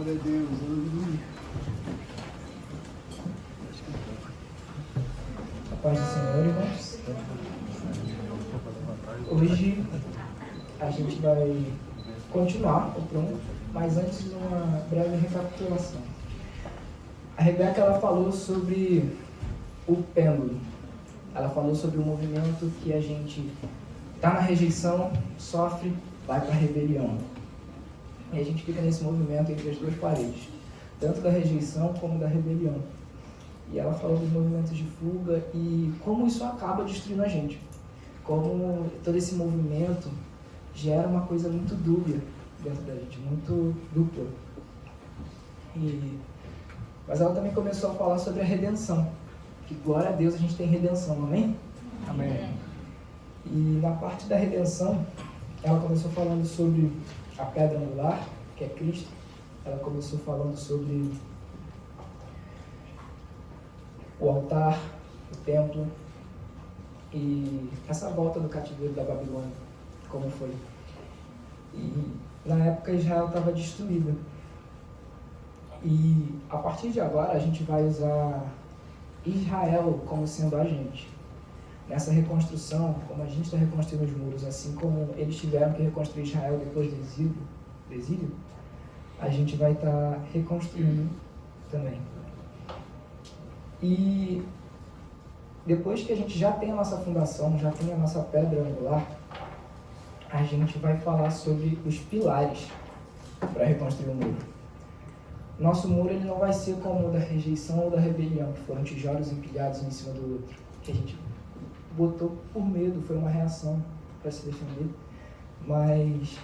Glória a Deus, aleluia. A paz do Senhor, irmãos. Hoje a gente vai continuar o pronto, mas antes uma breve recapitulação. A Rebeca ela falou sobre o pêndulo. Ela falou sobre o movimento que a gente está na rejeição, sofre, vai para a rebelião. E a gente fica nesse movimento entre as duas paredes, tanto da rejeição como da rebelião. E ela falou dos movimentos de fuga e como isso acaba destruindo a gente. Como todo esse movimento gera uma coisa muito dúbia dentro da gente, muito dupla. Mas ela também começou a falar sobre a redenção. Que glória a Deus a gente tem redenção, amém? Amém. E na parte da redenção, ela começou falando sobre a pedra angular, que é Cristo. Ela começou falando sobre o altar, o templo e essa volta do cativeiro da Babilônia, como foi. E na época Israel estava destruída. E a partir de agora a gente vai usar Israel como sendo a gente. Nessa reconstrução, como a gente está reconstruindo os muros, assim como eles tiveram que reconstruir Israel depois do exílio, a gente vai estar reconstruindo também. E depois que a gente já tem a nossa fundação, já tem a nossa pedra angular, a gente vai falar sobre os pilares para reconstruir o muro. Nosso muro ele não vai ser como o da rejeição ou da rebelião, que foram tijolos empilhados um em cima do outro, que a gente botou por medo, foi uma reação para se defender. Mas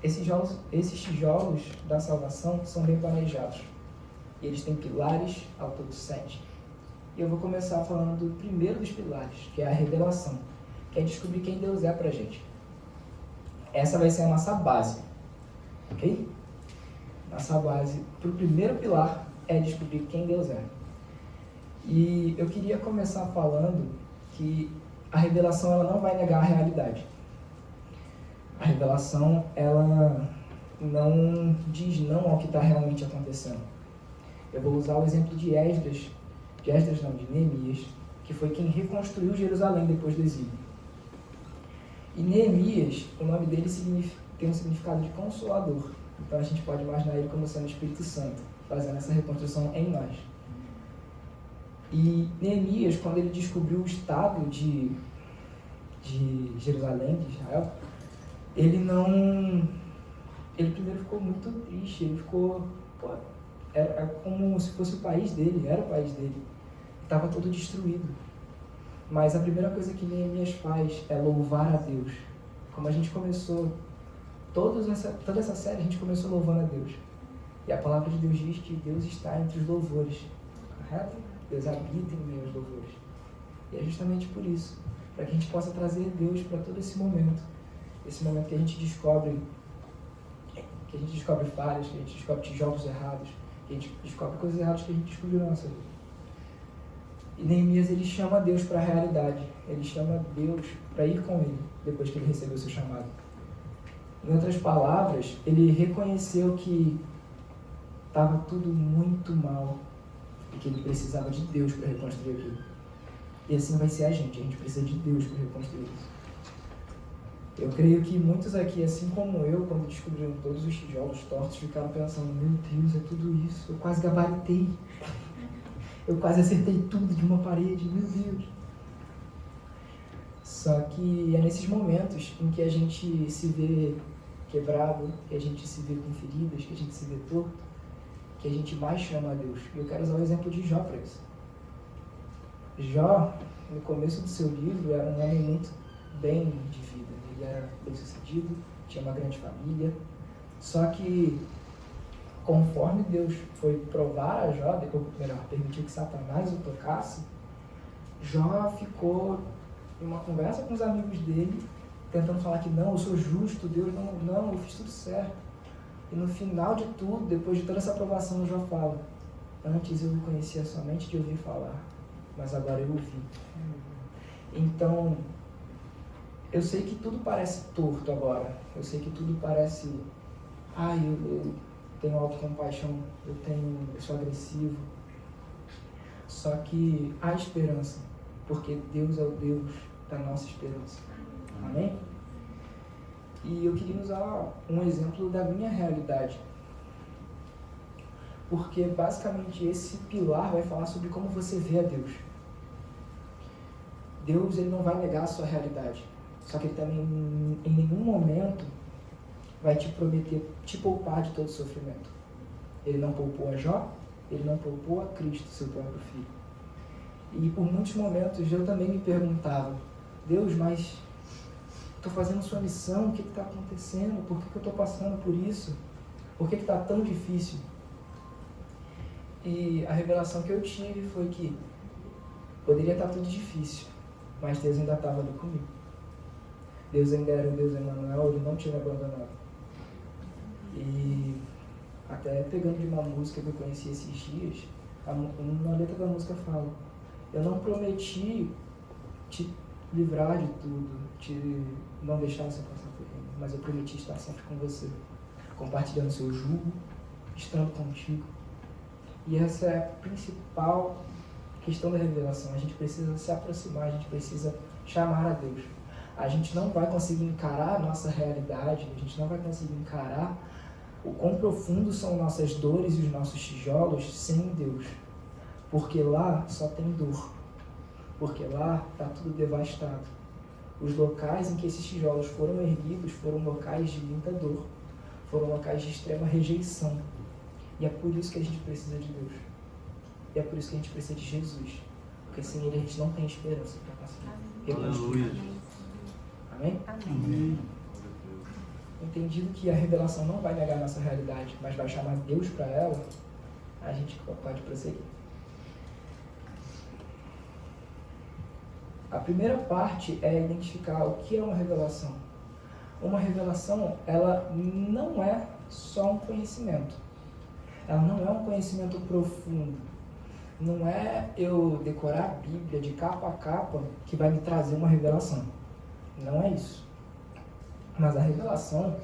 esses tijolos da salvação são bem planejados. E eles têm pilares, ao todo 7. E eu vou começar falando do primeiro dos pilares, que é a revelação, que é descobrir quem Deus é pra gente. Essa vai ser a nossa base, ok? Nossa base para o primeiro pilar é descobrir quem Deus é. E eu queria começar falando que a revelação ela não vai negar a realidade. A revelação ela não diz não ao que está realmente acontecendo. Eu vou usar o exemplo de Neemias, que foi quem reconstruiu Jerusalém depois do exílio. E Neemias, o nome dele tem um significado de consolador. Então a gente pode imaginar ele como sendo o Espírito Santo, fazendo essa reconstrução em nós. E Neemias, quando ele descobriu o estado de Jerusalém, de Israel, ele primeiro ficou muito triste, ele ficou, era como se fosse o país dele, era o país dele, estava todo destruído. Mas a primeira coisa que Neemias faz é louvar a Deus. Como a gente começou, toda essa série a gente começou louvando a Deus. E a palavra de Deus diz que Deus está entre os louvores, correto? Deus habita em meio aos louvores. E é justamente por isso, para que a gente possa trazer Deus para todo esse momento que a gente descobre falhas, que a gente descobre tijolos errados, que a gente descobre coisas erradas que a gente descobriu na nossa vida. E Neemias ele chama Deus para a realidade, ele chama Deus para ir com ele, depois que ele recebeu o seu chamado. Em outras palavras, ele reconheceu que estava tudo muito mal e que ele precisava de Deus para reconstruir aquilo. E assim vai ser a gente precisa de Deus para reconstruir isso. Eu creio que muitos aqui, assim como eu, quando descobriram todos os tijolos tortos, ficaram pensando, meu Deus, é tudo isso, eu quase gabaritei, eu quase acertei tudo de uma parede, meu Deus. Só que é nesses momentos em que a gente se vê quebrado, que a gente se vê com feridas, que a gente se vê torto, que a gente mais chama a Deus. E eu quero usar o exemplo de Jó para isso. Jó, no começo do seu livro, era um homem muito bem de vida. Ele era bem-sucedido, tinha uma grande família. Só que, conforme Deus foi provar a Jó, permitiu que Satanás o tocasse, Jó ficou em uma conversa com os amigos dele, tentando falar que não, eu sou justo, Deus não, eu fiz tudo certo. E no final de tudo, depois de toda essa aprovação, Jó fala, antes eu o conhecia somente de ouvir falar, mas agora eu ouvi. Então, eu sei que tudo parece torto agora, eu sei que tudo parece, eu tenho autocompaixão, eu sou agressivo. Só que há esperança, porque Deus é o Deus da nossa esperança. Amém? E eu queria usar um exemplo da minha realidade. Porque basicamente esse pilar vai falar sobre como você vê a Deus. Deus, ele não vai negar a sua realidade. Só que ele também em nenhum momento vai te prometer te poupar de todo sofrimento. Ele não poupou a Jó, ele não poupou a Cristo, seu próprio filho. E por muitos momentos eu também me perguntava, Deus, mas estou fazendo sua missão, o que está acontecendo? Por que eu estou passando por isso? Por que está tão difícil? E a revelação que eu tive foi que poderia estar tudo difícil, mas Deus ainda estava ali comigo. Deus ainda era o Deus Emmanuel, ele não tinha me abandonado. E até pegando de uma música que eu conheci esses dias, uma letra da música fala, eu não prometi te livrar de tudo, te não deixar você passar por ele, mas eu prometi estar sempre com você, compartilhando seu jugo, estando contigo. E essa é a principal questão da revelação. A gente precisa se aproximar, a gente precisa chamar a Deus. A gente não vai conseguir encarar a nossa realidade, a gente não vai conseguir encarar o quão profundo são nossas dores e os nossos tijolos sem Deus. Porque lá só tem dor. Porque lá está tudo devastado. Os locais em que esses tijolos foram erguidos foram locais de muita dor. Foram locais de extrema rejeição. E é por isso que a gente precisa de Deus. E é por isso que a gente precisa de Jesus. Porque sem Ele a gente não tem esperança para passar. Aleluia. Amém? Amém. Entendido que a revelação não vai negar a nossa realidade, mas vai chamar Deus para ela, a gente pode prosseguir. A primeira parte é identificar o que é uma revelação. Uma revelação, ela não é só um conhecimento. Ela não é um conhecimento profundo. Não é eu decorar a Bíblia de capa a capa que vai me trazer uma revelação. Não é isso. Mas a revelação,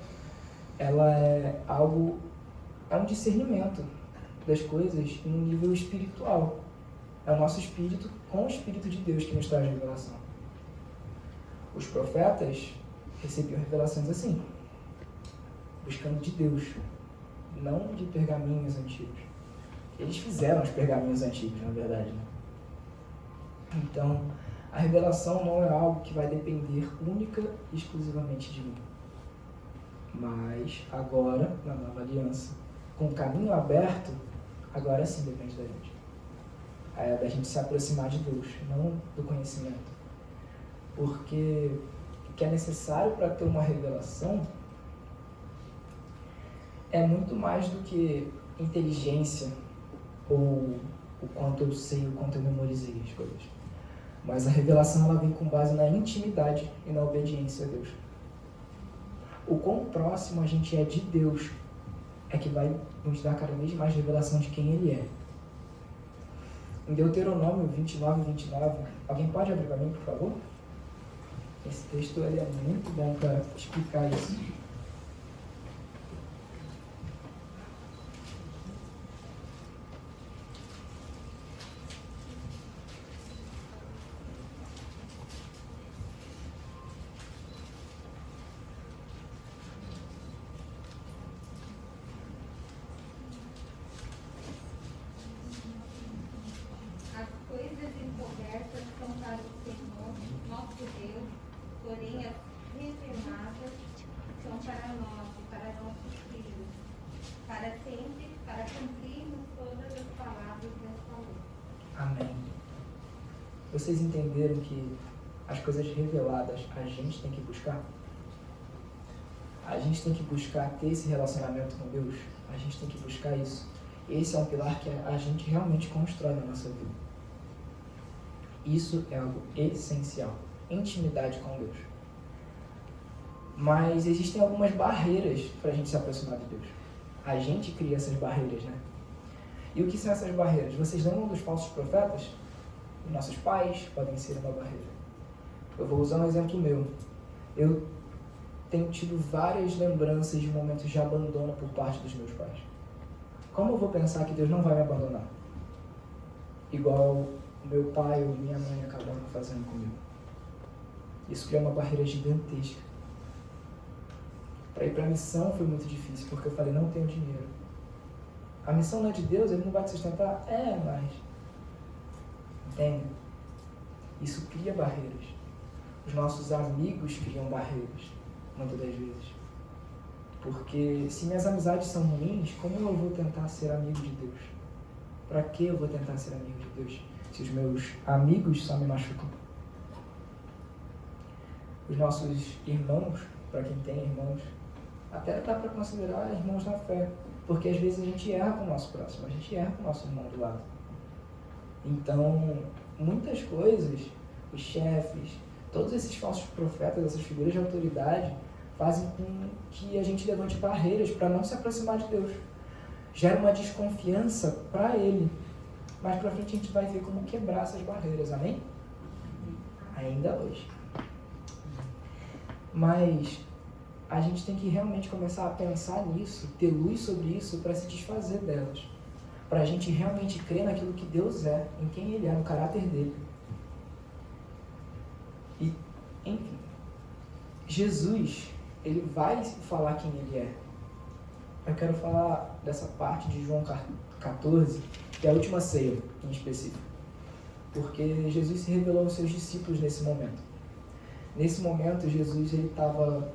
ela é algo, é um discernimento das coisas em um nível espiritual. É o nosso espírito com o Espírito de Deus que nos traz revelação. Os profetas recebiam revelações assim, buscando de Deus, não de pergaminhos antigos. Eles fizeram os pergaminhos antigos, na verdade, né? Então, a revelação não é algo que vai depender única e exclusivamente de mim. Mas agora, na nova aliança, com o caminho aberto, agora sim depende da gente. É da gente se aproximar de Deus, não do conhecimento. Porque o que é necessário para ter uma revelação é muito mais do que inteligência ou o quanto eu sei, o quanto eu memorizei as coisas. Mas a revelação ela vem com base na intimidade e na obediência a Deus. O quão próximo a gente é de Deus é que vai nos dar cada vez mais revelação de quem Ele é. Em Deuteronômio 29:29, alguém pode abrir para mim, por favor? Esse texto ele é muito bom para explicar isso. Amém. Vocês entenderam que as coisas reveladas a gente tem que buscar? A gente tem que buscar ter esse relacionamento com Deus. A gente tem que buscar isso. Esse é um pilar que a gente realmente constrói na nossa vida. Isso é algo essencial. Intimidade com Deus. Mas existem algumas barreiras para a gente se aproximar de Deus. A gente cria essas barreiras, né? E o que são essas barreiras? Vocês lembram dos falsos profetas? Os nossos pais podem ser uma barreira. Eu vou usar um exemplo meu. Eu tenho tido várias lembranças de momentos de abandono por parte dos meus pais. Como eu vou pensar que Deus não vai me abandonar? Igual meu pai ou minha mãe acabaram fazendo comigo. Isso criou uma barreira gigantesca. Para ir para a missão foi muito difícil, porque eu falei, não tenho dinheiro. A missão não é de Deus, Ele não vai te sustentar? Mas... Entende? Isso cria barreiras. Os nossos amigos criam barreiras, muitas das vezes. Porque se minhas amizades são ruins, como eu vou tentar ser amigo de Deus? Para que eu vou tentar ser amigo de Deus se os meus amigos só me machucam? Os nossos irmãos, para quem tem irmãos, até dá para considerar irmãos na fé, porque às vezes a gente erra com o nosso próximo, a gente erra com o nosso irmão do lado. Então, muitas coisas, os chefes, todos esses falsos profetas, essas figuras de autoridade, fazem com que a gente levante barreiras para não se aproximar de Deus. Gera uma desconfiança para Ele. Mais para frente a gente vai ver como quebrar essas barreiras, amém? Ainda hoje. Mas a gente tem que realmente começar a pensar nisso, ter luz sobre isso para se desfazer delas. Para a gente realmente crer naquilo que Deus é, em quem Ele é, no caráter dele. E, enfim, Jesus, Ele vai falar quem Ele é. Eu quero falar dessa parte de João 14, que é a última ceia, em específico. Porque Jesus se revelou aos seus discípulos nesse momento. Nesse momento, Jesus estava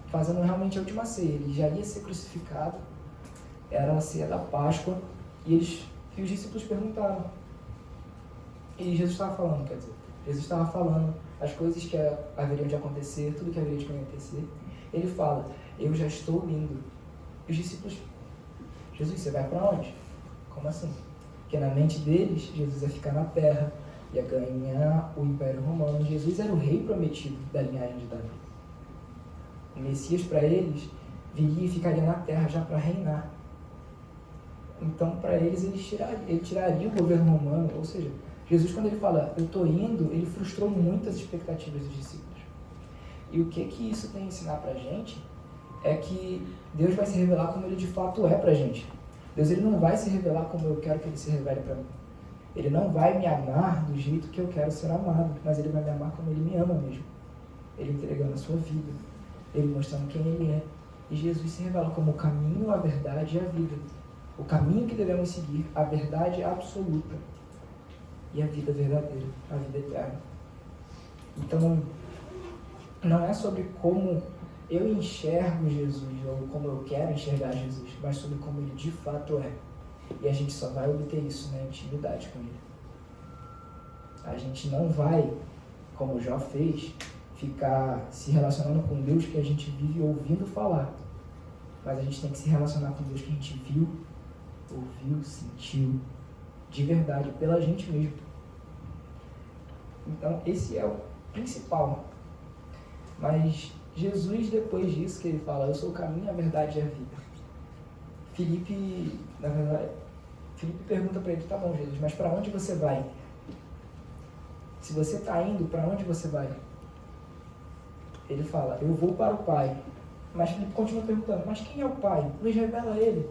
fazendo realmente a última ceia. Ele já ia ser crucificado, era a ceia da Páscoa, e os discípulos perguntaram. E Jesus estava falando, Jesus estava falando as coisas que haveriam de acontecer, tudo que haveria de acontecer. Ele fala, eu já estou indo. E os discípulos, Jesus, você vai para onde? Como assim? Porque na mente deles, Jesus ia ficar na terra, ia ganhar o Império Romano. Jesus era o rei prometido da linhagem de Davi. O Messias, para eles, viria e ficaria na terra já para reinar. Então, para eles, ele tiraria o governo romano. Ou seja, Jesus, quando ele fala, eu estou indo, ele frustrou muitas expectativas dos discípulos. E o que isso tem a ensinar para a gente é que Deus vai se revelar como Ele de fato é para a gente. Deus, Ele não vai se revelar como eu quero que Ele se revele para mim. Ele não vai me amar do jeito que eu quero ser amado, mas Ele vai me amar como Ele me ama mesmo. Ele entregando a sua vida, Ele mostrando quem Ele é. E Jesus se revela como o caminho, a verdade e a vida. O caminho que devemos seguir, a verdade absoluta e a vida verdadeira, a vida eterna. Então, não é sobre como eu enxergo Jesus ou como eu quero enxergar Jesus, mas sobre como Ele de fato é. E a gente só vai obter isso na intimidade com Ele. A gente não vai, como Jó fez, ficar se relacionando com Deus que a gente vive ouvindo falar. Mas a gente tem que se relacionar com Deus que a gente viu, ouviu, sentiu, de verdade, pela gente mesmo. Então, esse é o principal. Mas Jesus, depois disso, que Ele fala, eu sou o caminho, a verdade e a vida. Filipe pergunta para Ele, tá bom, Jesus, mas para onde você vai? Se você está indo, para onde você vai? Ele fala, eu vou para o Pai. Mas Filipe continua perguntando, mas quem é o Pai? Nos revela Ele.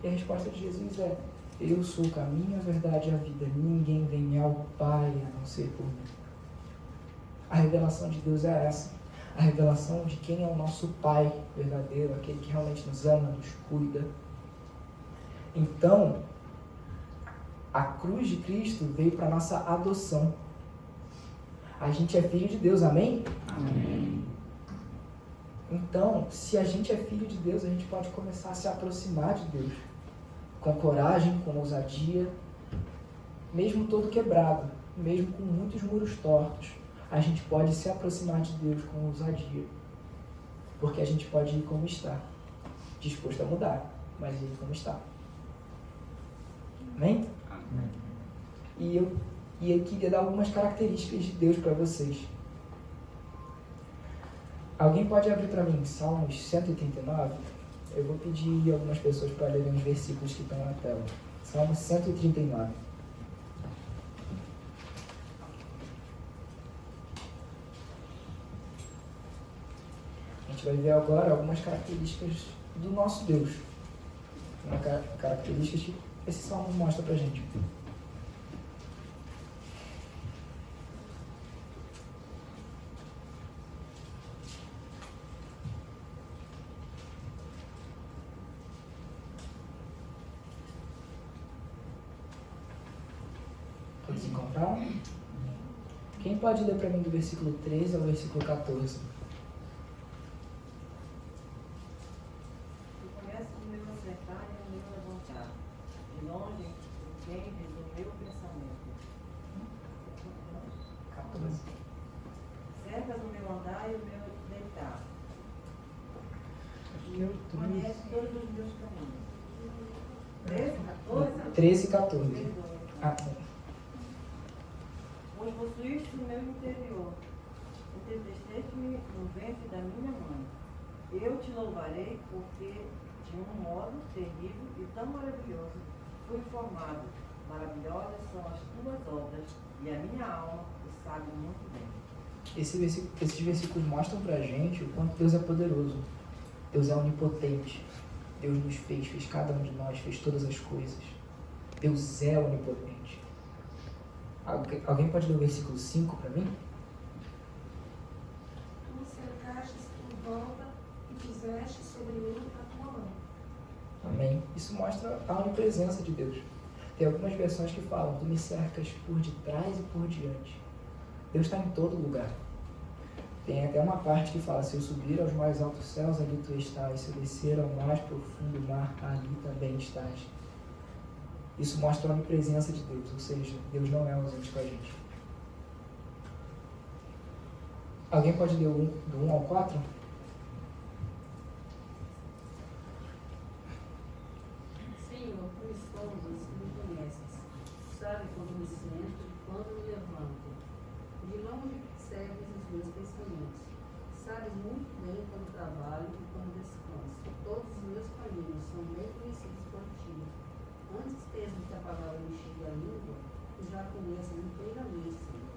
E a resposta de Jesus é, eu sou o caminho, a verdade e a vida. Ninguém vem ao Pai a não ser por mim. A revelação de Deus é essa. A revelação de quem é o nosso Pai verdadeiro, aquele que realmente nos ama, nos cuida. Então, a cruz de Cristo veio para a nossa adoção. A gente é filho de Deus, amém? Amém. Então, se a gente é filho de Deus, a gente pode começar a se aproximar de Deus. Com coragem, com ousadia, mesmo todo quebrado, mesmo com muitos muros tortos, a gente pode se aproximar de Deus com ousadia. Porque a gente pode ir como está, disposto a mudar, mas ir como está. Amém? Amém. E eu queria dar algumas características de Deus para vocês. Alguém pode abrir para mim Salmos 139? Eu vou pedir algumas pessoas para lerem os versículos que estão na tela. Salmos 139. A gente vai ver agora algumas características do nosso Deus. uma característica que esse salmo mostra pra gente. Todos encontraram? Quem pode ler para mim do versículo 13 ao versículo 14? Tu conheces o meu acertar e o meu levantar, de longe entendes o meu pensamento. 14. Cercas o meu andar e o meu deitar. Acho que é o Conheces todos os meus caminhos. 13, 14? 13 e 14. Perdoa. Ah, Pois possuíste o meu interior, entretesteste-me no ventre da minha mãe. Eu te louvarei porque de um modo terrível e tão maravilhoso fui formado. Maravilhosas são as tuas obras e a minha alma o sabe muito bem. esses versículos mostram pra gente o quanto Deus é poderoso. Deus é onipotente. Deus nos fez cada um de nós, fez todas as coisas. Deus é onipotente. Alguém pode ler o versículo 5 para mim? Tu cercastes em volta e puseste sobre mim a tua mão. Amém. Isso mostra a onipresença de Deus. Tem algumas versões que falam: tu me cercas por detrás e por diante. Deus está em todo lugar. Tem até uma parte que fala: se eu subir aos mais altos céus, ali tu estás. Se eu descer ao mais profundo mar, ali também estás. Isso mostra a onipresença de Deus, ou seja, Deus não é ausente com a gente. Alguém pode ler do 1 ao 4? Senhor, tu escondes e me conheces. Sabe quando me sento e quando me levanto. De longe percebes os meus pensamentos. Sabes muito bem quando trabalho e quando descanso. Todos os meus caminhos são bem conhecidos por ti. Antes mesmo que a palavra me chegue à língua, tu já conheces inteiramente, Senhor.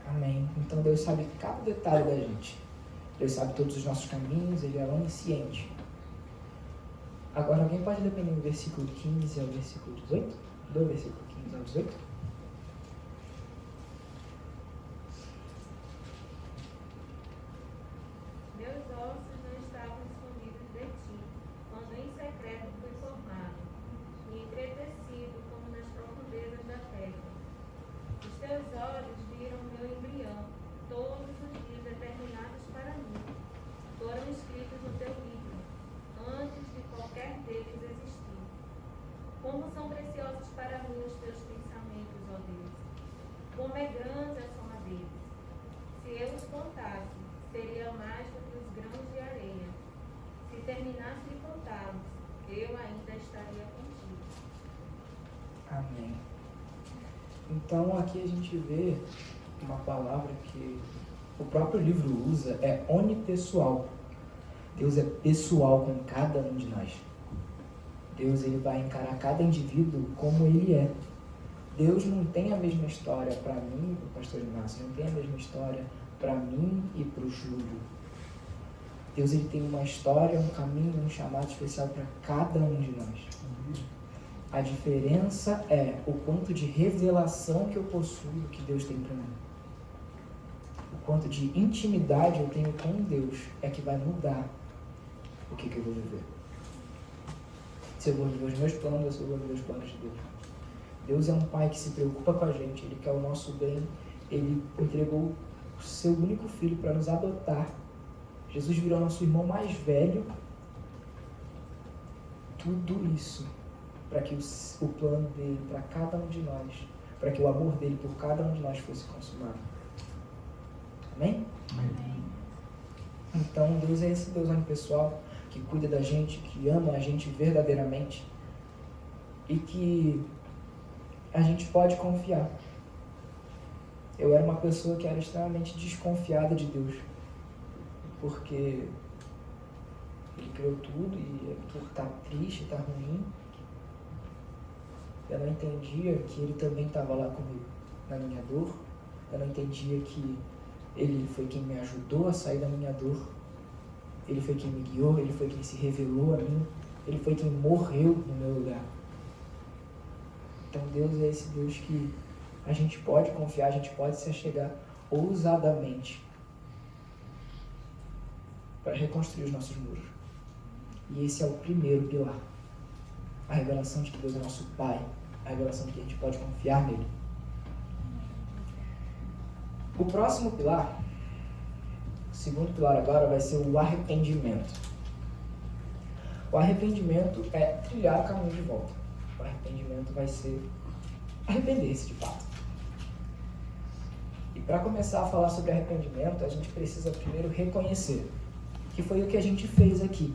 Amém. Então Deus sabe cada detalhe da gente. Deus sabe todos os nossos caminhos, Ele é onisciente. Agora, alguém pode ler para mim o versículo 15 ao versículo 18? Do versículo 15 ao 18? Meus ossos não estavam escondidos de ti, quando em secreto fui formado, e entretecido como nas profundezas da terra. Os teus olhos viram meu embrião, todos os dias determinados para mim. Foram escritos no teu livro, antes de qualquer deles existir. Como são preciosos para mim os teus pensamentos, ó Deus! Como é grande a soma deles! Se eu os contasse, seria mais do que os grãos de areia. Se terminasse de contá-los, eu ainda estaria contigo. Amém. Então aqui a gente vê uma palavra que o próprio livro usa, é onipessoal. Deus é pessoal com cada um de nós. Deus, ele vai encarar cada indivíduo como ele é. Deus não tem a mesma história para mim e para o pastor Inácio, não tem a mesma história para mim e para o Júlio. Deus, ele tem uma história, um caminho, um chamado especial para cada um de nós. A diferença é o quanto de revelação que eu possuo do que Deus tem para mim. O quanto de intimidade eu tenho com Deus é que vai mudar o que eu vou viver. Se eu vou viver os meus planos ou se eu vou viver os planos de Deus. Deus é um Pai que se preocupa com a gente, Ele quer o nosso bem, Ele entregou o seu único filho para nos adotar. Jesus virou nosso irmão mais velho. Tudo isso para que o plano dele para cada um de nós, para que o amor dele por cada um de nós fosse consumado. Amém? Amém. Então Deus é esse Deus onipessoal que cuida da gente, que ama a gente verdadeiramente e que a gente pode confiar. Eu era uma pessoa que era extremamente desconfiada de Deus, porque Ele criou tudo e tudo está triste, está ruim. Eu não entendia que Ele também estava lá comigo, na minha dor. Eu não entendia que Ele foi quem me ajudou a sair da minha dor. Ele foi quem me guiou, Ele foi quem se revelou a mim. Ele foi quem morreu no meu lugar. Então Deus é esse Deus que a gente pode confiar, a gente pode se achegar ousadamente para reconstruir os nossos muros. E esse é o primeiro pilar. A revelação de que Deus é nosso Pai. A revelação de que a gente pode confiar nele. O próximo pilar, o segundo pilar agora, vai ser o arrependimento. O arrependimento é trilhar o caminho de volta. O arrependimento vai ser arrepender-se de fato. E para começar a falar sobre arrependimento, a gente precisa primeiro reconhecer que foi o que a gente fez aqui.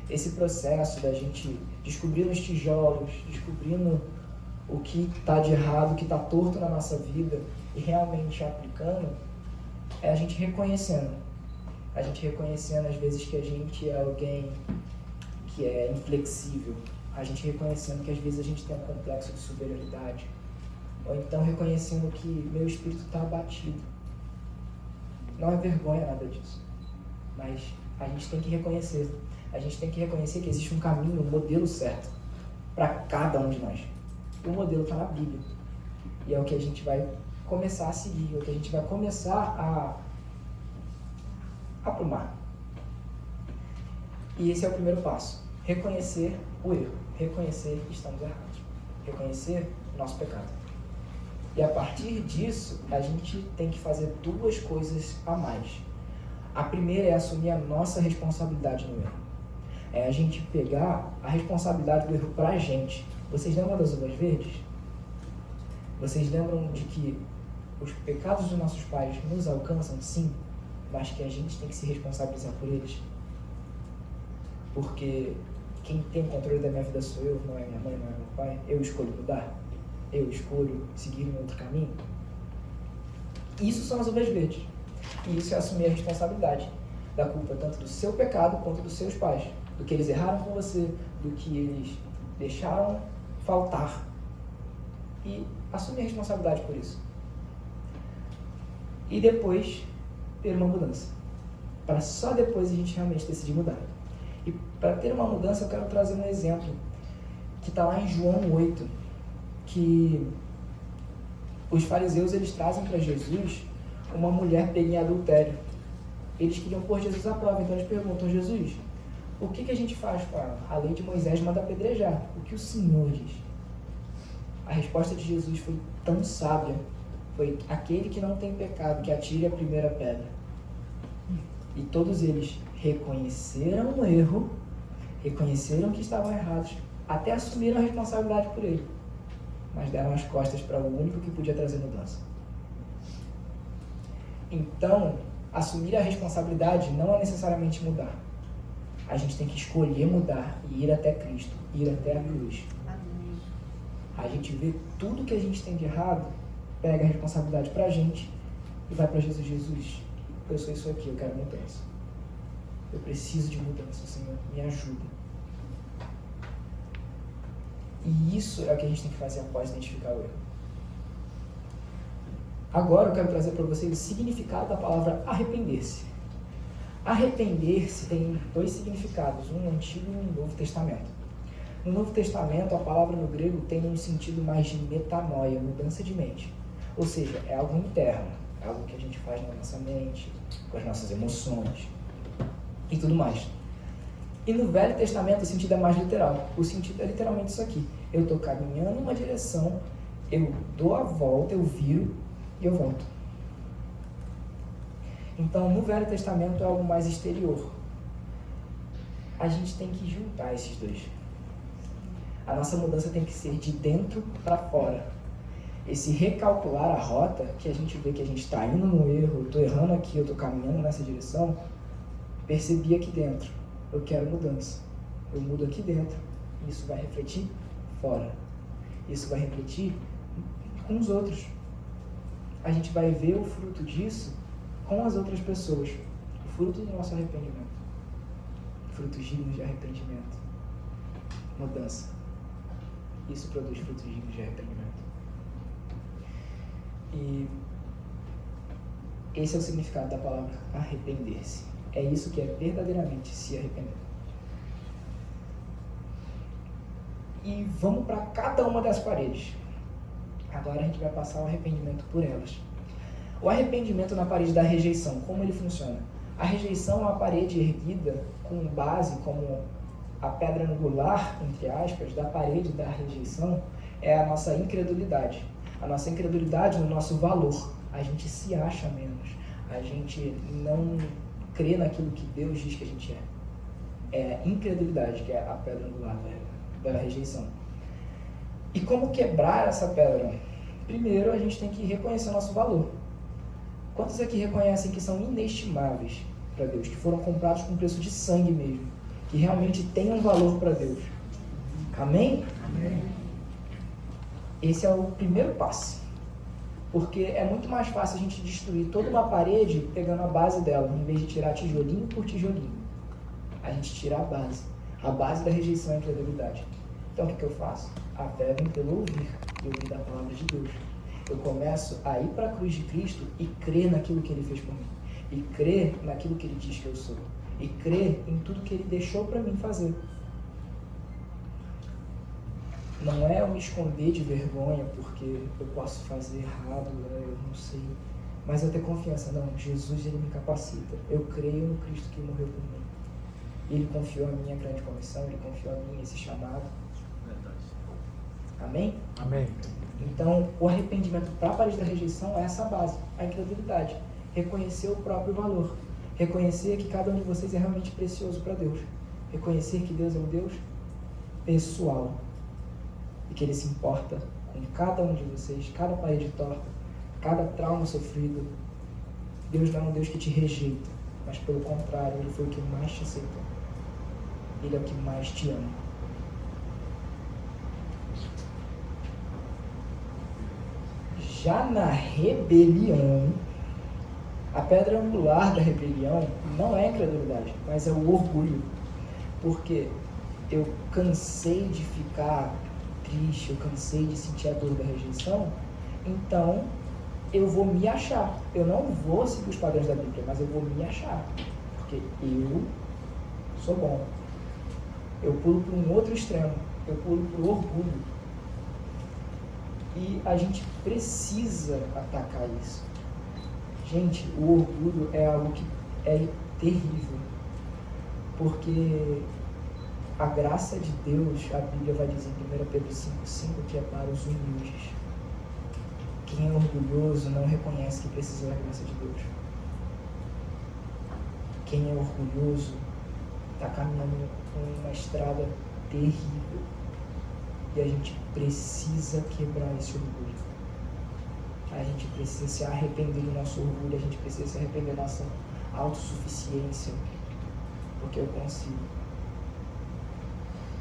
Esse processo da gente descobrindo os tijolos, descobrindo o que está de errado, o que está torto na nossa vida e realmente aplicando, é a gente reconhecendo. A gente reconhecendo às vezes que a gente é alguém que é inflexível. A gente reconhecendo que às vezes a gente tem um complexo de superioridade. Ou então reconhecendo que meu espírito está abatido. Não é vergonha nada disso. Mas a gente tem que reconhecer. A gente tem que reconhecer que existe um caminho, um modelo certo para cada um de nós. O modelo está na Bíblia. E é o que a gente vai começar a seguir, é o que a gente vai começar a aprumar. E esse é o primeiro passo. Reconhecer o erro. Reconhecer que estamos errados. Reconhecer o nosso pecado. E a partir disso, a gente tem que fazer duas coisas a mais. A primeira é assumir a nossa responsabilidade no erro. É a gente pegar a responsabilidade do erro pra gente. Vocês lembram das uvas verdes? Vocês lembram de que os pecados dos nossos pais nos alcançam, sim, mas que a gente tem que se responsabilizar por eles? Porque quem tem controle da minha vida sou eu, não é minha mãe, não é meu pai. Eu escolho mudar. Eu escolho seguir um outro caminho. Isso são as uvas verdes. E isso é assumir a responsabilidade da culpa tanto do seu pecado quanto dos seus pais. Do que eles erraram com você, do que eles deixaram faltar. E assumir a responsabilidade por isso. E depois ter uma mudança. Para só depois a gente realmente decidir mudar. E para ter uma mudança eu quero trazer um exemplo que está lá em João 8, que os fariseus eles trazem para Jesus uma mulher pega em adultério. Eles queriam pôr Jesus à prova, então eles perguntam: Jesus, o que a gente faz com ela? A lei de Moisés manda apedrejar. O que o Senhor diz? A resposta de Jesus foi tão sábia. Foi: aquele que não tem pecado, que atire a primeira pedra. E todos eles reconheceram o erro, reconheceram que estavam errados, até assumiram a responsabilidade por ele. Mas deram as costas para o único que podia trazer mudança. Então, assumir a responsabilidade não é necessariamente mudar. A gente tem que escolher mudar e ir até Cristo, ir até a cruz. A gente vê tudo que a gente tem de errado, pega a responsabilidade pra gente e vai pra Jesus. Jesus, eu sou isso aqui, eu quero mudança. Eu preciso de mudança, Senhor, me ajuda. E isso é o que a gente tem que fazer após identificar o erro. Agora eu quero trazer para vocês o significado da palavra arrepender-se. Arrepender-se tem dois significados, um no Antigo e um no Novo Testamento. No Novo Testamento, a palavra no grego tem um sentido mais de metanoia, mudança de mente. Ou seja, é algo interno, é algo que a gente faz na nossa mente, com as nossas emoções e tudo mais. E no Velho Testamento o sentido é mais literal. O sentido é literalmente isso aqui. Eu estou caminhando em uma direção, eu dou a volta, eu viro e eu volto. Então, no Velho Testamento é algo mais exterior. A gente tem que juntar esses dois. A nossa mudança tem que ser de dentro para fora. Esse recalcular a rota, que a gente vê que a gente está indo no erro, eu estou errando aqui, eu estou caminhando nessa direção, percebi aqui dentro. Eu quero mudança. Eu mudo aqui dentro. Isso vai refletir fora. Isso vai refletir com os outros. A gente vai ver o fruto disso com as outras pessoas. O fruto do nosso arrependimento. Frutos dignos de arrependimento. Mudança. Isso produz frutos dignos de arrependimento. E esse é o significado da palavra arrepender-se. É isso que é verdadeiramente se arrepender. e vamos para cada uma das paredes. Agora a gente vai passar o arrependimento por elas. O arrependimento na parede da rejeição, como ele funciona? A rejeição é uma parede erguida com base como a pedra angular, entre aspas, da parede da rejeição é a nossa incredulidade. A nossa incredulidade no nosso valor. A gente se acha menos. A gente não crê naquilo que Deus diz que a gente é. É a incredulidade que é a pedra angular da rejeição. E como quebrar essa pedra? Primeiro, a gente tem que reconhecer o nosso valor. Quantos aqui reconhecem que são inestimáveis para Deus, que foram comprados com preço de sangue mesmo, que realmente têm um valor para Deus? Amém? Amém. Esse é o primeiro passo. Porque é muito mais fácil a gente destruir toda uma parede pegando a base dela, em vez de tirar tijolinho por tijolinho. A gente tira a base da rejeição e incredulidade. Então o que eu faço? A fé vem pelo ouvir da palavra de Deus. Eu começo a ir para a cruz de Cristo e crer naquilo que Ele fez por mim. E crer naquilo que Ele diz que eu sou. E crer em tudo que Ele deixou para mim fazer. Não é eu me esconder de vergonha porque eu posso fazer errado, eu não sei. Mas eu ter confiança. Não, Jesus, Ele me capacita. Eu creio no Cristo que morreu por mim. Ele confiou a minha grande comissão, Ele confiou a mim esse chamado. Amém? Amém. Então, o arrependimento para a parede da rejeição é essa base, a incredulidade. Reconhecer o próprio valor. Reconhecer que cada um de vocês é realmente precioso para Deus. Reconhecer que Deus é um Deus pessoal. E que Ele se importa com cada um de vocês, cada parede torta, cada trauma sofrido. Deus não é um Deus que te rejeita, mas pelo contrário, Ele foi o que mais te aceitou. Ele é o que mais te ama. Já na rebelião, a pedra angular da rebelião não é a incredulidade, mas é o orgulho. Porque eu cansei de ficar triste, eu cansei de sentir a dor da rejeição, então eu vou me achar. Eu não vou seguir os padrões da Bíblia, mas eu vou me achar. Porque eu sou bom. Eu pulo para um outro extremo, eu pulo para o orgulho. E a gente precisa atacar isso. Gente, o orgulho é algo que é terrível. Porque a graça de Deus, a Bíblia vai dizer em 1 Pedro 5,5 que é para os humildes. Quem é orgulhoso não reconhece que precisa da graça de Deus. Quem é orgulhoso está caminhando por uma estrada terrível. E a gente precisa quebrar esse orgulho. A gente precisa se arrepender do nosso orgulho, a gente precisa se arrepender da nossa autossuficiência. Porque eu consigo.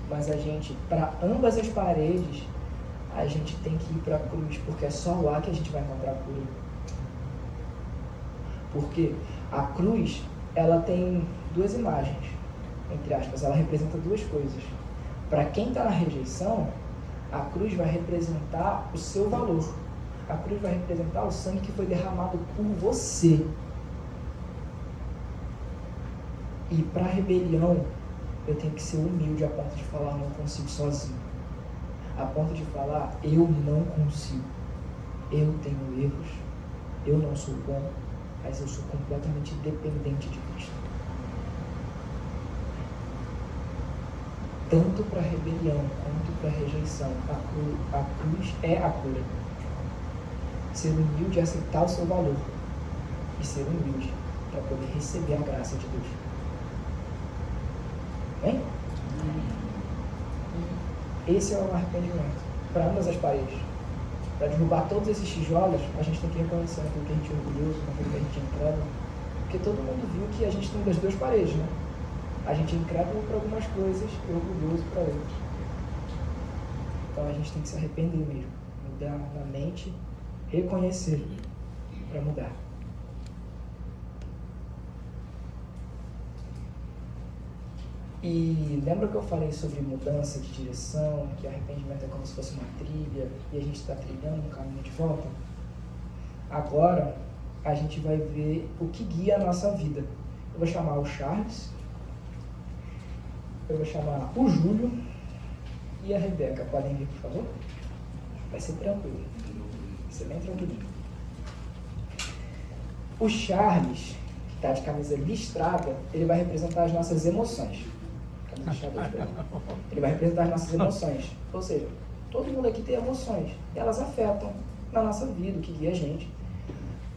Mas a gente, para ambas as paredes, a gente tem que ir para a cruz, porque é só lá que a gente vai encontrar a cura. Porque a cruz, ela tem duas imagens, entre aspas, ela representa duas coisas. Para quem está na rejeição, a cruz vai representar o seu valor. A cruz vai representar o sangue que foi derramado por você. E para a rebelião, eu tenho que ser humilde a ponto de falar, não consigo sozinho. A ponto de falar, eu não consigo. Eu tenho erros. Eu não sou bom. Mas eu sou completamente dependente de Cristo. Tanto para a rebelião quanto para a rejeição, a cruz é a cura. Ser humilde é aceitar o seu valor. E ser humilde para poder receber a graça de Deus. Amém? Esse é o arrependimento. Para ambas as paredes. Para derrubar todos esses tijolos, a gente tem que reconhecer naquilo que a gente é orgulhoso, naquilo que a gente é incrédulo. Porque todo mundo viu que a gente tem das duas paredes, né? A gente é incrédulo para algumas coisas e orgulhoso para outras. Então a gente tem que se arrepender mesmo. Mudar na mente, reconhecer para mudar. E lembra que eu falei sobre mudança de direção, que arrependimento é como se fosse uma trilha e a gente está trilhando um caminho de volta? Agora a gente vai ver o que guia a nossa vida. Eu vou chamar o Charles, eu vou chamar o Júlio e a Rebeca podem vir, por favor? Vai ser tranquilo. Vai ser bem tranquilinho. O Charles, que está de camisa listrada, ele vai representar as nossas emoções. Camisa listrada, ele vai representar as nossas emoções. Ou seja, todo mundo aqui tem emoções. E elas afetam na nossa vida, o que guia a gente.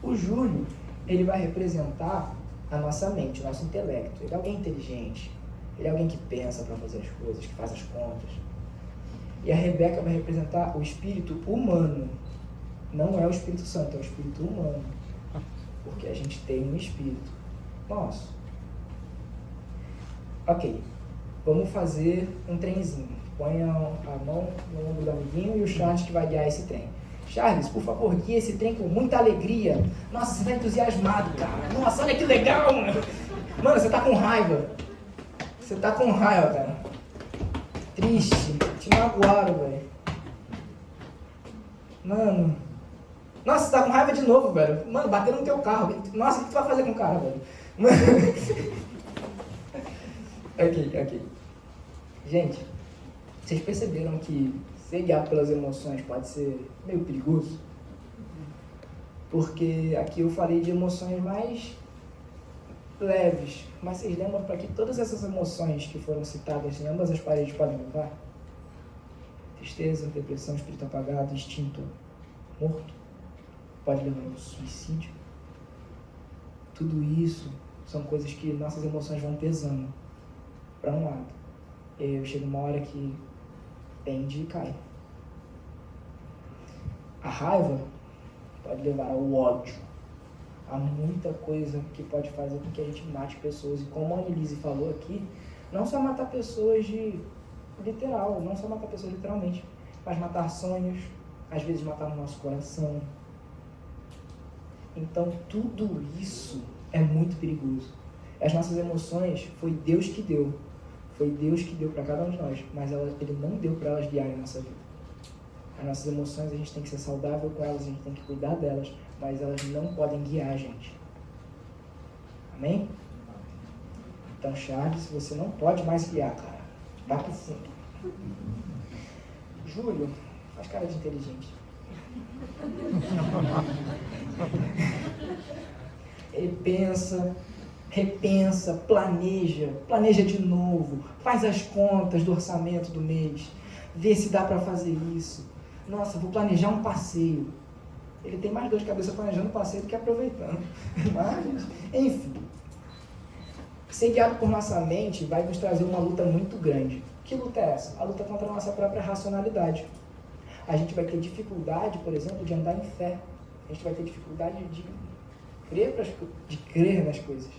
O Júlio, ele vai representar a nossa mente, o nosso intelecto. Ele é alguém inteligente. Ele é alguém que pensa para fazer as coisas, que faz as contas. E a Rebeca vai representar o espírito humano. Não é o Espírito Santo, é o espírito humano. Porque a gente tem um espírito nosso. Ok, vamos fazer um trenzinho. Põe a mão no ombro do amiguinho e o Charles que vai guiar esse trem. Charles, por favor, guia esse trem com muita alegria. Nossa, você tá entusiasmado, cara. Nossa, olha que legal, mano. Mano, você tá com raiva. Você tá com raiva, cara. Triste. Te magoaram, velho. Mano. Nossa, você tá com raiva de novo, velho. Mano, bateram no teu carro. Nossa, o que tu vai fazer com o cara, velho? Mano. Ok. Gente, vocês perceberam que ser guiado pelas emoções pode ser meio perigoso? Porque aqui eu falei de emoções mais leves, mas vocês lembram para que todas essas emoções que foram citadas em ambas as paredes podem levar? Tristeza, depressão, espírito apagado, instinto morto, pode levar ao suicídio. Tudo isso são coisas que nossas emoções vão pesando para um lado. E aí chega uma hora que pende e cai. A raiva pode levar ao ódio. Há muita coisa que pode fazer com que a gente mate pessoas. E como a Annelise falou aqui, não só matar pessoas literal, não só matar pessoas literalmente, mas matar sonhos, às vezes matar no nosso coração. Então tudo isso é muito perigoso. As nossas emoções foi Deus que deu. Foi Deus que deu para cada um de nós, mas Ele não deu para elas guiarem a nossa vida. As nossas emoções, a gente tem que ser saudável com elas, a gente tem que cuidar delas, mas elas não podem guiar a gente. Amém? Então, Charles, você não pode mais guiar, cara. Vá pro fundo. Júlio, faz cara de inteligente. Ele pensa, repensa, planeja de novo, faz as contas do orçamento do mês, vê se dá para fazer isso. Nossa, vou planejar um passeio. Ele tem mais dor de cabeça planejando o passeio do que aproveitando. Mas, enfim, ser guiado por nossa mente vai nos trazer uma luta muito grande. Que luta é essa? A luta contra a nossa própria racionalidade. A gente vai ter dificuldade, por exemplo, de andar em fé. A gente vai ter dificuldade de crer nas coisas.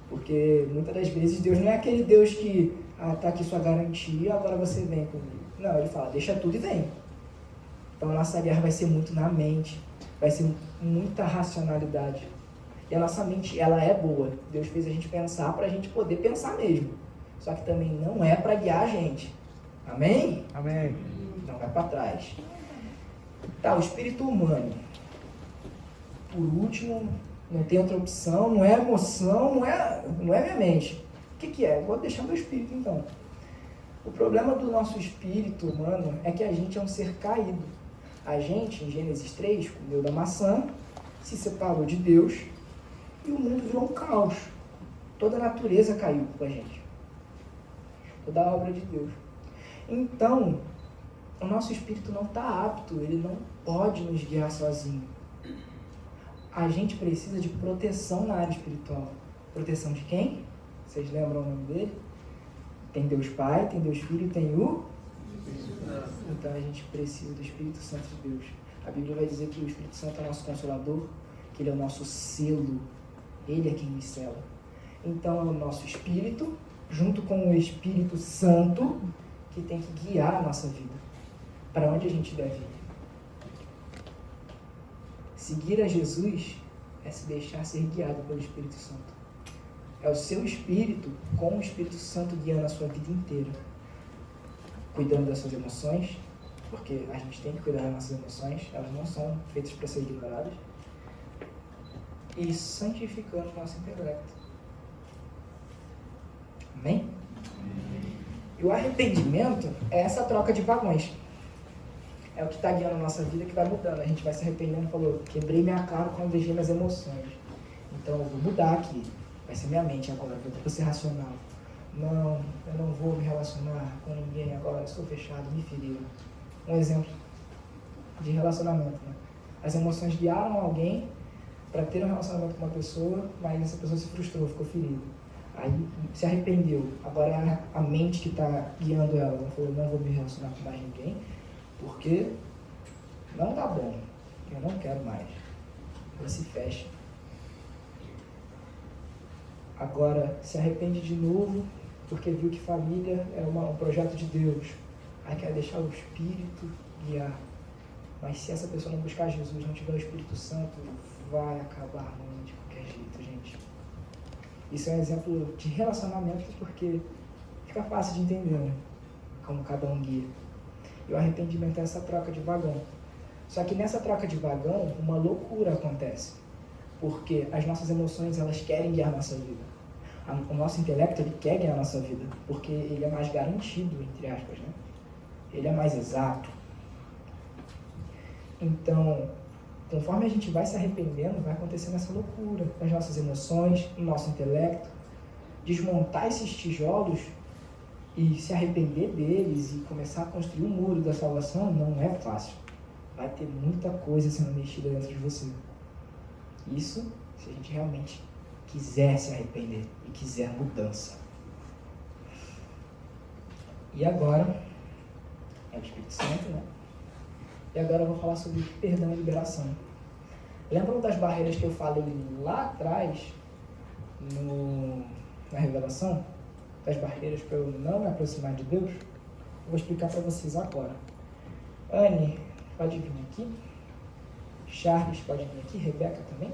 Porque muitas das vezes Deus não é aquele Deus que tá aqui sua garantia, agora você vem comigo. Não, Ele fala, deixa tudo e vem. Então a nossa guerra vai ser muito na mente, vai ser muita racionalidade. E a nossa mente, ela é boa. Deus fez a gente pensar para a gente poder pensar mesmo. Só que também não é para guiar a gente. Amém? Amém. Não vai para trás. Tá, o espírito humano. Por último, não tem outra opção, não é emoção, não é minha mente. O que é? Vou deixar meu espírito então. O problema do nosso espírito humano é que a gente é um ser caído. A gente, em Gênesis 3, comeu da maçã, se separou de Deus e o mundo virou um caos. Toda a natureza caiu com a gente. Toda a obra de Deus. Então, o nosso espírito não está apto, ele não pode nos guiar sozinho. A gente precisa de proteção na área espiritual. Proteção de quem? Vocês lembram o nome dele? Tem Deus Pai, tem Deus Filho e tem o... Então a gente precisa do Espírito Santo de Deus. A Bíblia vai dizer que o Espírito Santo é o nosso Consolador, que Ele é o nosso selo, Ele é quem nos sela. Então é o nosso Espírito, junto com o Espírito Santo, que tem que guiar a nossa vida. Para onde a gente deve ir? Seguir a Jesus é se deixar ser guiado pelo Espírito Santo. É o seu Espírito com o Espírito Santo guiando a sua vida inteira. Cuidando das suas emoções, porque a gente tem que cuidar das nossas emoções, elas não são feitas para ser ignoradas. E santificando o nosso intelecto. Amém? E o arrependimento é essa troca de vagões. É o que está guiando a nossa vida, que vai mudando. A gente vai se arrependendo, falou, quebrei minha cara quando deixei minhas emoções. Então eu vou mudar aqui. Vai ser minha mente agora, eu vou ser racional. Não, eu não vou me relacionar com ninguém agora, eu estou fechado, me feriram. Um exemplo de relacionamento, né? As emoções guiaram alguém para ter um relacionamento com uma pessoa, mas essa pessoa se frustrou, ficou ferida. Aí se arrependeu. Agora é a mente que está guiando ela. Ela falou, não vou me relacionar com mais ninguém, porque não tá bom. Eu não quero mais. Ela se fecha. Agora se arrepende de novo, porque viu que família é um projeto de Deus. Aí quer deixar o Espírito guiar. Mas se essa pessoa não buscar Jesus, não tiver o Espírito Santo, vai acabar ruim de qualquer jeito, gente. Isso é um exemplo de relacionamento, porque fica fácil de entender, né? Como cada um guia. E o arrependimento é essa troca de vagão. Só que nessa troca de vagão, uma loucura acontece. Porque as nossas emoções, elas querem guiar a nossa vida. O nosso intelecto, ele quer guiar a nossa vida, porque ele é mais garantido, entre aspas, né? Ele é mais exato. Então, conforme a gente vai se arrependendo, vai acontecendo essa loucura nas nossas emoções, no nosso intelecto. Desmontar esses tijolos e se arrepender deles e começar a construir um muro da salvação não é fácil. Vai ter muita coisa sendo mexida dentro de você. Isso se a gente realmente quiser se arrepender e quiser mudança. E agora, é o Espírito Santo, né? E agora eu vou falar sobre perdão e liberação. Lembram das barreiras que eu falei lá atrás, na revelação? Das barreiras para eu não me aproximar de Deus? Eu vou explicar para vocês agora. Anne, pode vir aqui. Charles, pode vir aqui. Rebeca também.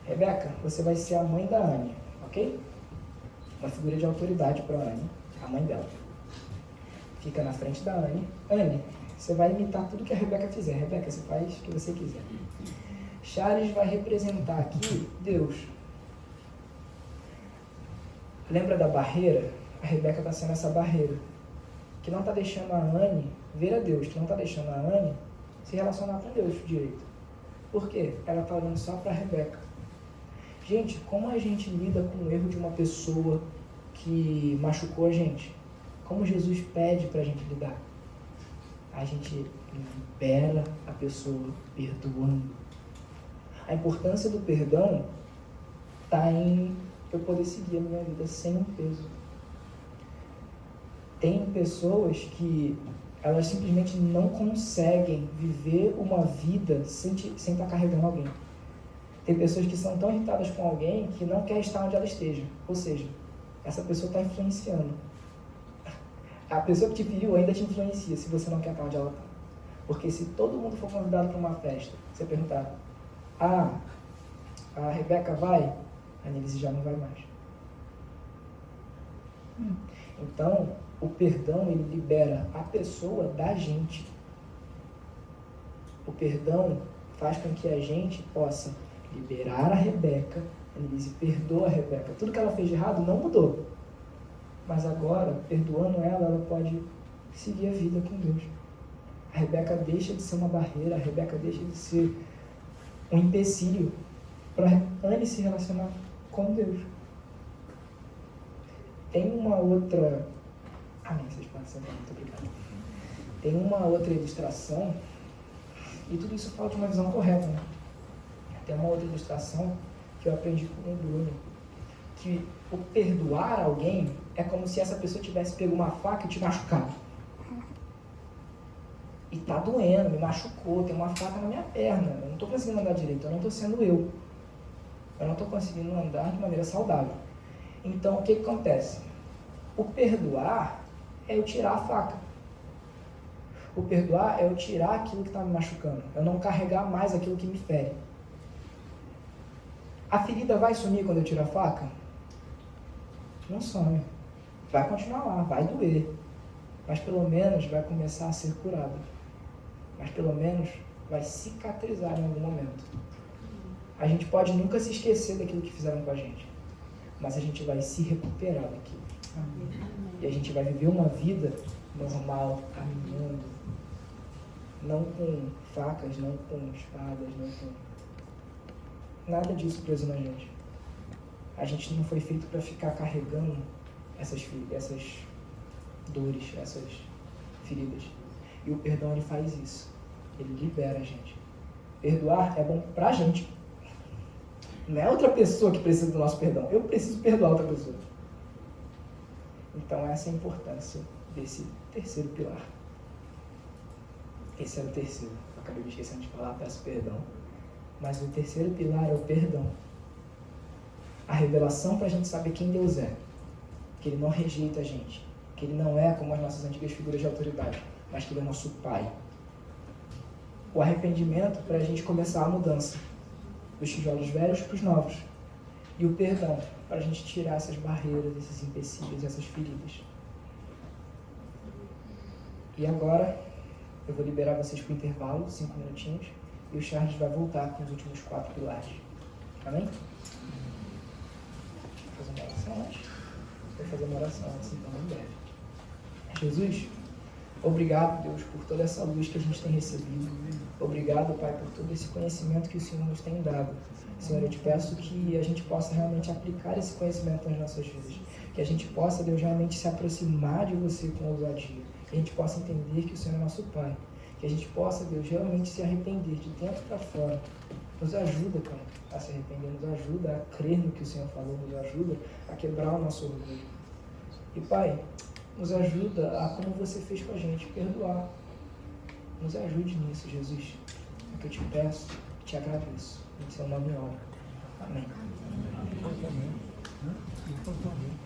Rebeca, você vai ser a mãe da Anne, ok? Uma figura de autoridade para a Anne, a mãe dela. Fica na frente da Anne. Anne, você vai imitar tudo que a Rebeca fizer. Rebeca, você faz o que você quiser. Charles vai representar aqui Deus. Lembra da barreira? A Rebeca está sendo essa barreira, que não está deixando a Anne ver a Deus, que não está deixando a Anne se relacionar com Deus direito. Por quê? Ela está olhando só para a Rebeca. Gente, como a gente lida com o erro de uma pessoa que machucou a gente? Como Jesus pede para a gente lidar? A gente libera a pessoa perdoando. A importância do perdão está em eu poder seguir a minha vida sem um peso. Tem pessoas que elas simplesmente não conseguem viver uma vida sem estar carregando alguém. Tem pessoas que são tão irritadas com alguém que não quer estar onde ela esteja. Ou seja, essa pessoa está influenciando. A pessoa que te feriu ainda te influencia se você não quer estar onde ela está. Porque se todo mundo for convidado para uma festa, você perguntar, a Rebeca vai? A Nilce já não vai mais. Então, o perdão, ele libera a pessoa da gente. O perdão faz com que a gente possa liberar a Rebeca. A Nilce perdoa a Rebeca. Tudo que ela fez de errado não mudou. Mas agora, perdoando ela, ela pode seguir a vida com Deus. A Rebeca deixa de ser uma barreira, a Rebeca deixa de ser um empecilho para Anne se relacionar com Deus. Tem uma outra... vocês podem sentar, muito obrigado. Tem uma outra ilustração, e tudo isso fala de uma visão correta, né? Tem uma outra ilustração que eu aprendi com o Bruno, que o perdoar alguém é como se essa pessoa tivesse pego uma faca e te machucado. E tá doendo, me machucou, tem uma faca na minha perna, eu não tô conseguindo andar direito, eu não tô sendo eu. Eu não tô conseguindo andar de maneira saudável. Então, o que acontece? O perdoar é eu tirar a faca. O perdoar é eu tirar aquilo que está me machucando. Eu não carregar mais aquilo que me fere. A ferida vai sumir quando eu tiro a faca? Não some. Vai continuar lá, vai doer. Mas pelo menos vai começar a ser curada. Mas pelo menos vai cicatrizar em algum momento. A gente pode nunca se esquecer daquilo que fizeram com a gente. Mas a gente vai se recuperar daquilo. Amém. E a gente vai viver uma vida normal, caminhando, não com facas, não com espadas, não com nada disso preso na gente. A gente não foi feito para ficar carregando essas dores, essas feridas. E o perdão, ele faz isso. Ele libera a gente. Perdoar é bom pra gente. Não é outra pessoa que precisa do nosso perdão. Eu preciso perdoar outra pessoa. Então essa é a importância desse terceiro pilar. Esse era o terceiro. Eu acabei me esquecendo de falar, peço perdão. Mas o terceiro pilar é o perdão. A revelação para a gente saber quem Deus é. Que Ele não rejeita a gente. Que Ele não é como as nossas antigas figuras de autoridade, mas que Ele é nosso Pai. O arrependimento para a gente começar a mudança. Dos tijolos velhos para os novos. E o perdão para a gente tirar essas barreiras, esses empecilhos, essas feridas. E agora eu vou liberar vocês para o intervalo, 5 minutinhos, e o Charles vai voltar com os últimos 4 pilares. Amém? Vou fazer uma oração antes. Vou fazer uma oração antes, então, em breve. Jesus, obrigado, Deus, por toda essa luz que a gente tem recebido. Obrigado, Pai, por todo esse conhecimento que o Senhor nos tem dado. Senhor, eu te peço que a gente possa realmente aplicar esse conhecimento nas nossas vidas. Que a gente possa, Deus, realmente se aproximar de você com ousadia. Que a gente possa entender que o Senhor é nosso Pai. Que a gente possa, Deus, realmente se arrepender de dentro para fora. Nos ajuda, Pai, a se arrepender. Nos ajuda a crer no que o Senhor falou. Nos ajuda a quebrar o nosso orgulho. E, Pai, nos ajuda a, como você fez com a gente, perdoar. Nos ajude nisso, Jesus. É o que eu te peço, te agradeço. Em seu nome eu oro. Amém. Amém.